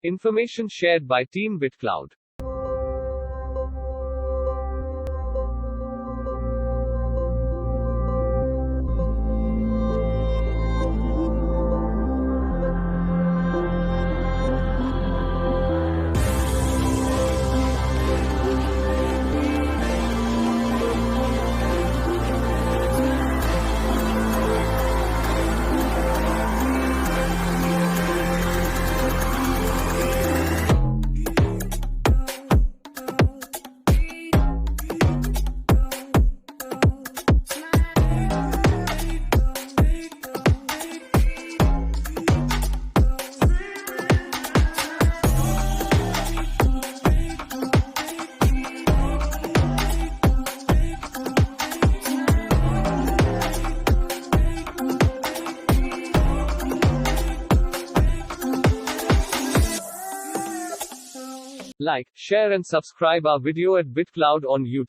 Information shared by Team BitCloud. Like, share and subscribe our video at BitCloud on YouTube.